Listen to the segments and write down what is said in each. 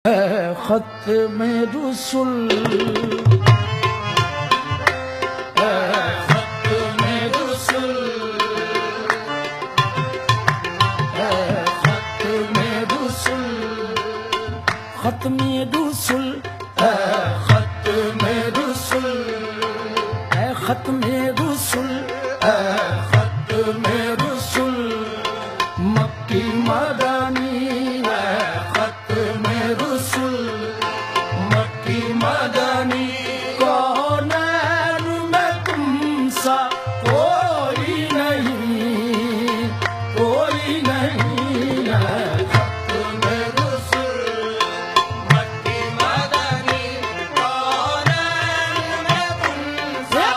खत्म रुसुल खत्म रुसुल खत्म रुसुल खत्म रुसुल खत्म रुसुल खत्म रुसुल खत्म रुसुल मक्की मदानी खत्म रुसुल मक्की मदानी कौन में तुम सा कोई नहीं कोई नहीं खत्म रुसुल मक्की मदानी कौन में तुम सा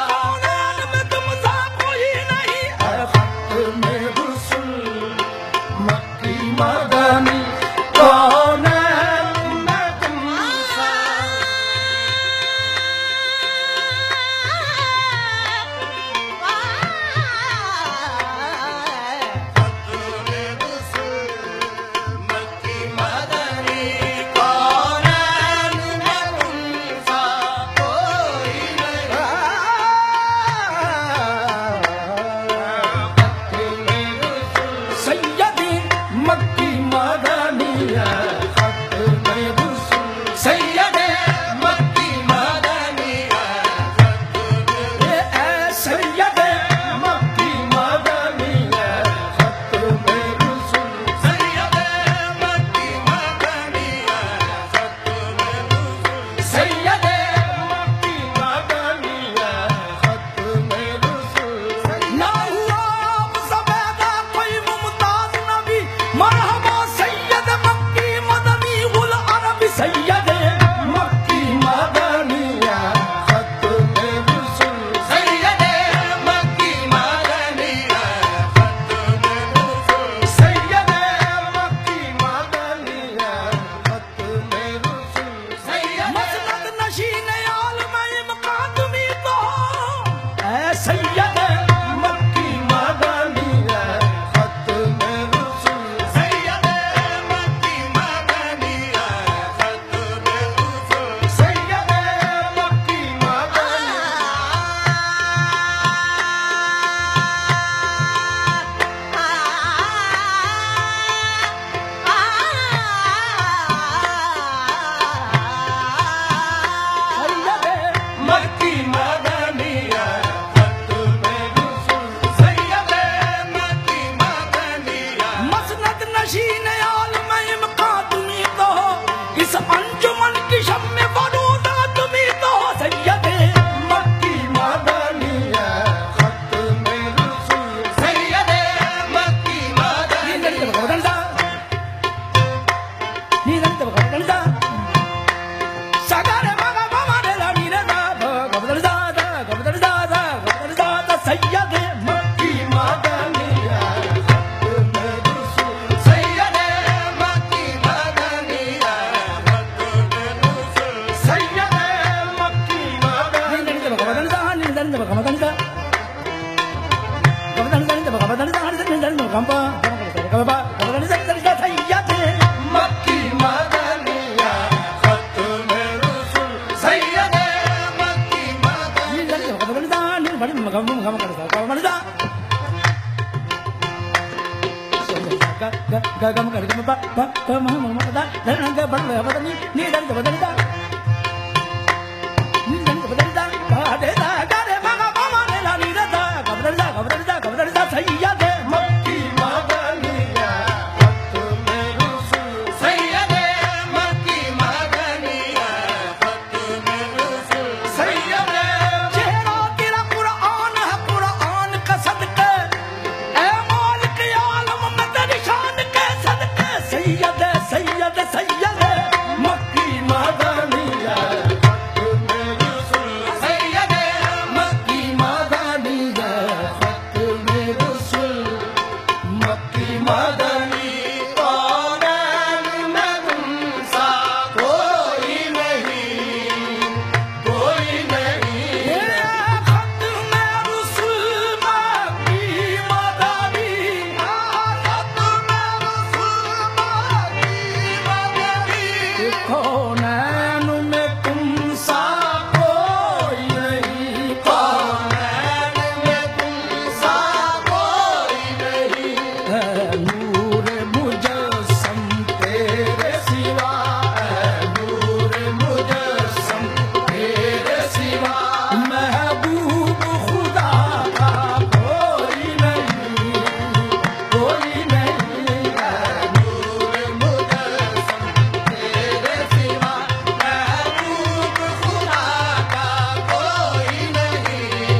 कोई नहीं खत्म रुसुल मक्की मदानी कौन में तुम सा सैयदी मक्की मदनिया खत्म रुसुल सैयदे मक्की मदनिया सैयदे मक्की मदनिया खत्म रुसुल सैयदे मक्की मदनिया खत्म रुसुल सैयदे मक्की मदनिया खत्म रुसुल ना हुआ मुसबदा कोई मुमताज नबी मरहबा सैयद मक्की मदनी गुल अरबी सैयद मक्की मदनिया खत्म रुसुल सैयद मक्की मदनिया खत्म रुसुल सैयद मक्की मदनिया खत्म रुसुल सैयद मसनद नशीन आलम मकादमी तो ऐ सैयद मक्की मदनिया खत्म रुसुल सैयद मक्की मदनिया खत्म रुसुल सैयद मक्की मक्की मदनिया खत्म रुसुल सैयद मक्की मदनिया मसनद नशीन आलम मकादमी तो इस अंजुमन की शम्मे बरूदा तुम्ही तो सैयद मक्की मदनिया खत्म रुसुल सैयद मक्की मदनिया सगर मगा मगा ला नीरे दा गबदल दा गबदल दा सैयद मक्की मदनिया खत्म रुसुल सैयद मक्की मदनिया खत्म रुसुल सैयद मक्की मदनिया गबदल दा गबदल दा सैयद मक्की मदनिया खत्म रुसुल सैयद मक्की सैयद मक्की मदनिया खत्म रुसुल सैयद मक्की मदनिया खत्म रुसुल सैयद चेहरा तेरा कुरान है कुरान का सदका ऐ मालिक आलम में तेरी शान के सदके सैयद सैयद सैयद मक्की मदनिया कौनैन में तुम सा कोई नहीं, कौनैन में तुम सा कोई नहीं, है नूर मुजस्सम तेरे सिवा, है नूर मुजस्सम तेरे सिवा, महबूब खुदा का कोई नहीं, कोई नहीं, है नूर मुजस्सम तेरे सिवा, महबूब खुदा का कोई नहीं,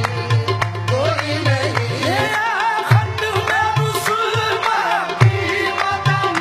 कोई नहीं। ये खत में मुसलमान की मदनी,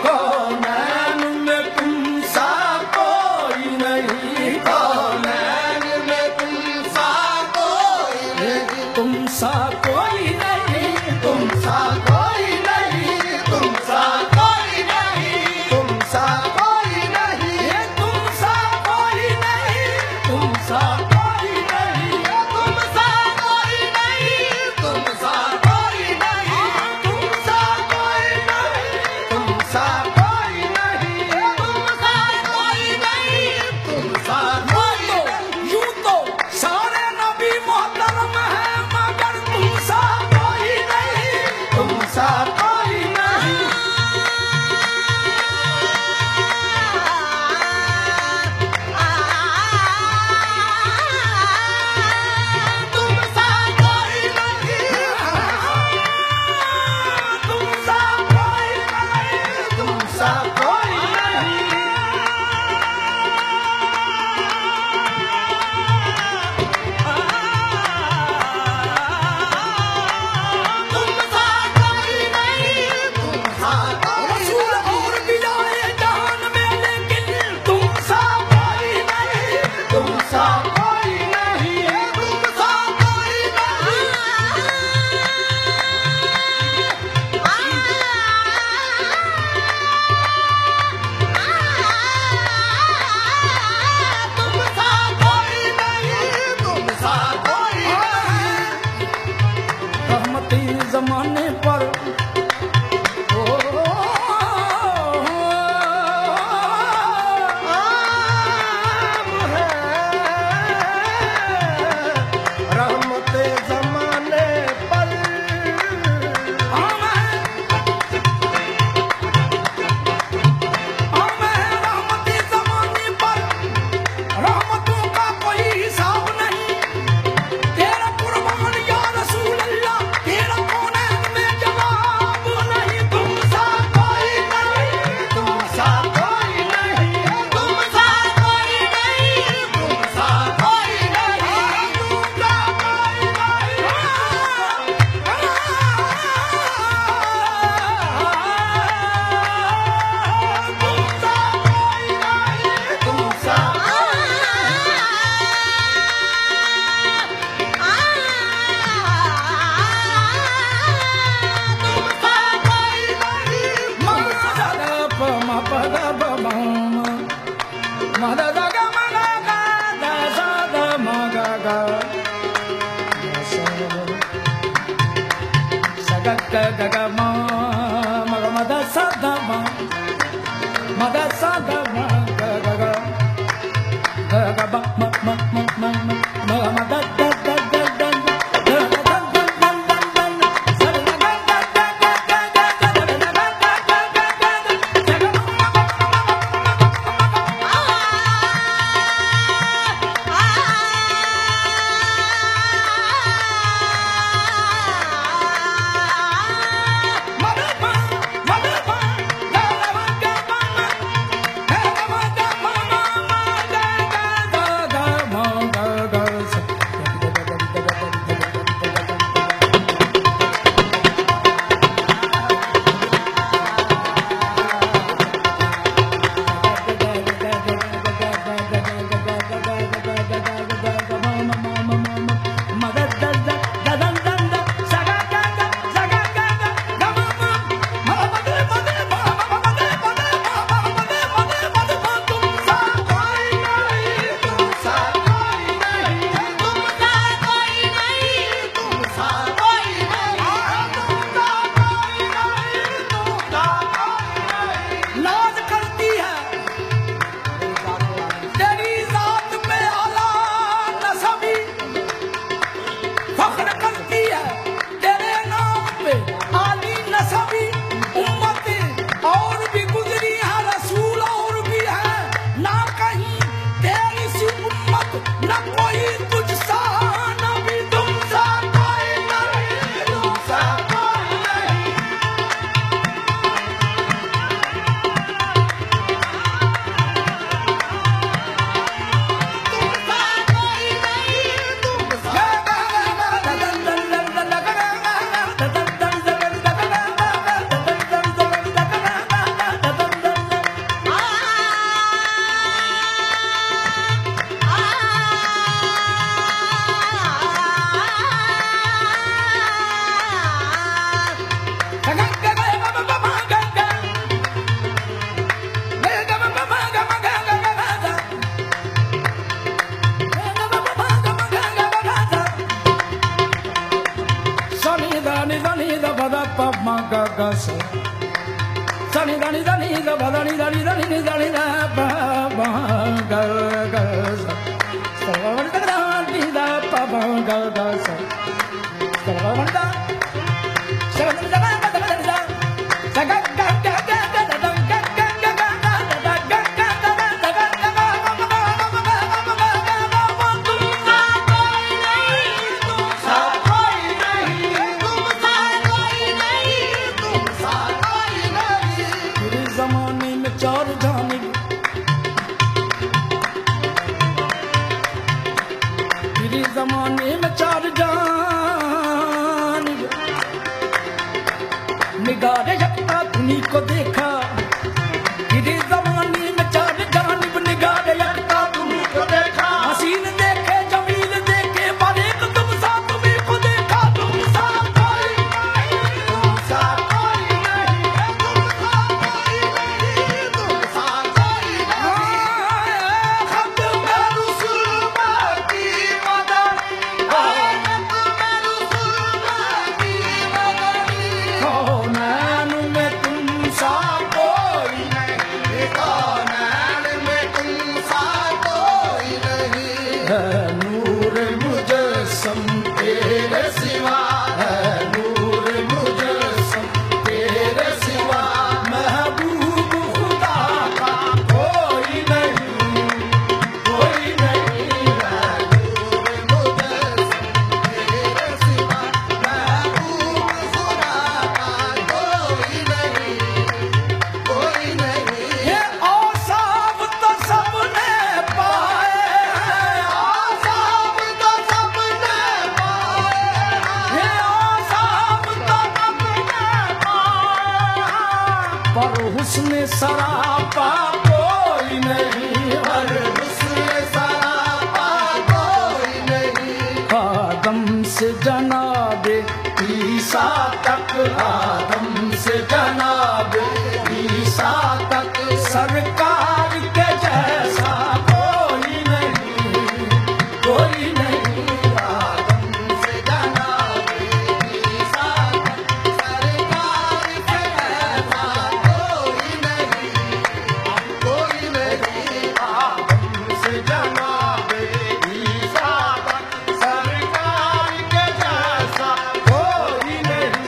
कौनैन में तुम सा कोई नहीं, कौनैन में तुम सा कोई नहीं, तुम सा कोई नहीं, तुम सा कोई नहीं, तुम सा कोई नहीं, तुम सा कोई नहीं, तुम सा कोई नहीं, तुम सा कोई नहीं, तुम सा कोई नहीं, तुम सा कोई नहीं, तुम सा कोई नहीं, तुम सा कोई नहीं, तुम सा कोई नहीं, तुम सा कोई नहीं। यूं तो सारे नबी मोहतरम हैं मगर तुम सा कोई नहीं, तुम सा कोई नहीं। तुम सा कोई नहीं, तुम सा कोई नहीं, तुम सा कोई नहीं। तुम सा कोई नहीं, तुम सा कोई रसूल और भी आए जहान में लेकिन तुम सा कोई नहीं, तुम सा कोई नहीं, तुम सा कोई नहीं। तुम सा कोई नहीं, तुम सा कोई नहीं। रहमती जमाने पर ओ रहमते जमाने पर रहमती जमाने पर रहमतों का कोई हिसाब नहीं, तेरा कुर्बान या रसूल अल्लाह, तेरा कौनैन में जवाब नहीं। तुम सा कोई नहीं, तुम सा कोई नहीं, तुम सा कोई नहीं, तुम सा कोई नहीं, तुम सा कोई नहीं, तुम सा पद प म ग ग स सनि धनि धनि ग भ धनि धनि धनि नि धनि ध प म ग ग स सर्वण द नि ध प म ग ग स सर्वण द सर्वण द ग ग ग ग ग जमाने में चार जान निगाह झपटा तुम्ही को देखा तेरे जमाने में चार जानिब निगाह झपटा तुम्ही को देखा हसीन देखे जमील देखे बारीक तुम सा तुम्ही को देखा तुम सा कोई नहीं तुम सा कोई नहीं तुम सा कोई नहीं तुम सा कोई नहीं खत में रुसूल बाकी नूर मुजस्सम तेरे सिवा है नूर मुजस्सम तेरे सिवा महबूब खुदा का कोई नहीं है नूर मुजस्सम तेरे सिवा महबूब खुदा का कोई नहीं ये औसाफ तो सबने पाए पर हुस्न सरापा कोई नहीं पर हुस्न सरापा कोई नहीं आदम से जनाबे ईसा तक आदम से जनाबे ईसा तक सरकार के जैसा कोई नहीं आदम से जनाबे ईसा तक सरकार के जैसा आदम से जनाबे ईसा तक सरकार के जैसा कोई नहीं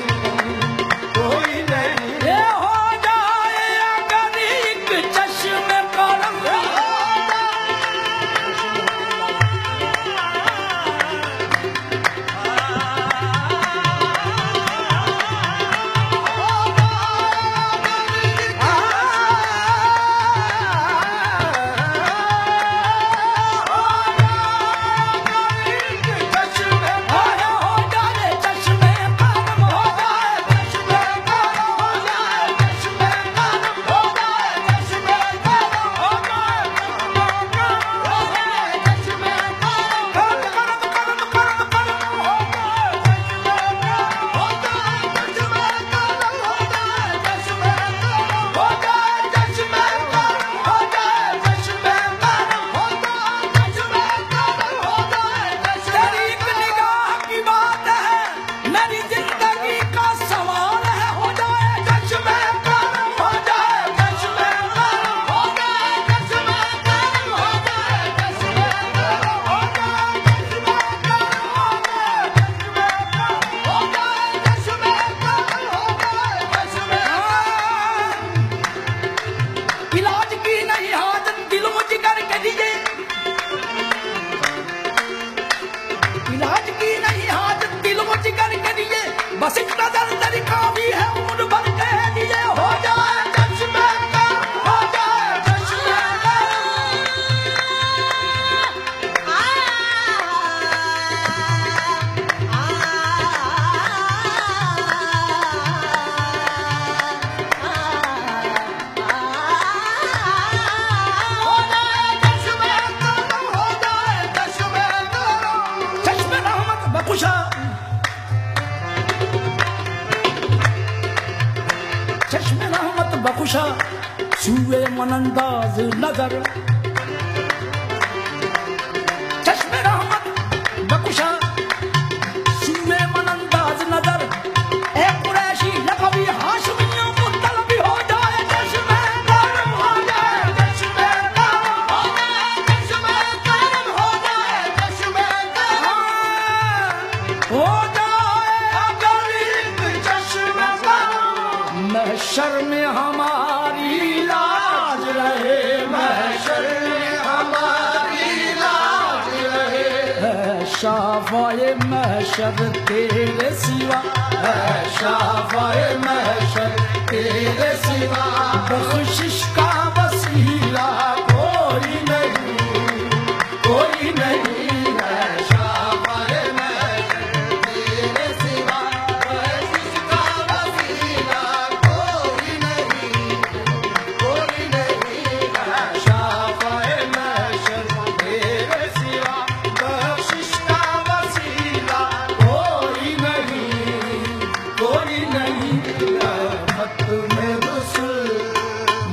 ये हो जाए अगर एक चश्मे करम बस एक नजर तेरी काफी है उम्र भर के लिए हो जाए चश्मे का हो जाए चश्मे का हो जाए चश्मे रहमत बख्शा चश्मे रहमत बख्शा छुए मनंदाज नजर चश्मे रहमत बख्शा छुए मनंदाज नजर ए कुरैश महशर में हमारी लाज रहे, महशर में हमारी लाज रहे। शाफ़ाए महशर तेरे सिवा, शाफ़ाए महशर तेरे सिवा, बख्शिश का वसीला कोई नहीं, कोई नहीं है। शाफ़ाए महशर तेरे सिवा, बख्शिश का वसीला कोई नहीं, कोई नहीं है। शाफ़ाए महशर तेरे सिवा, बख्शिश का वसीला कोई नहीं, कोई नहीं है। खत्म रसूल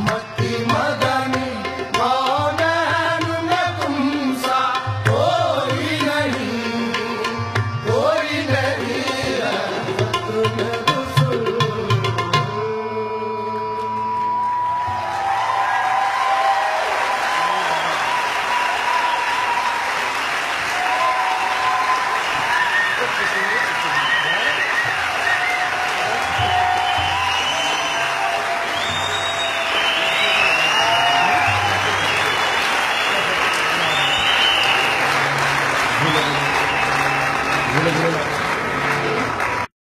मत्ती मदनी मौनैन में तुम सा कोई नहीं, कोई नहीं है। खत्म रसूल भूले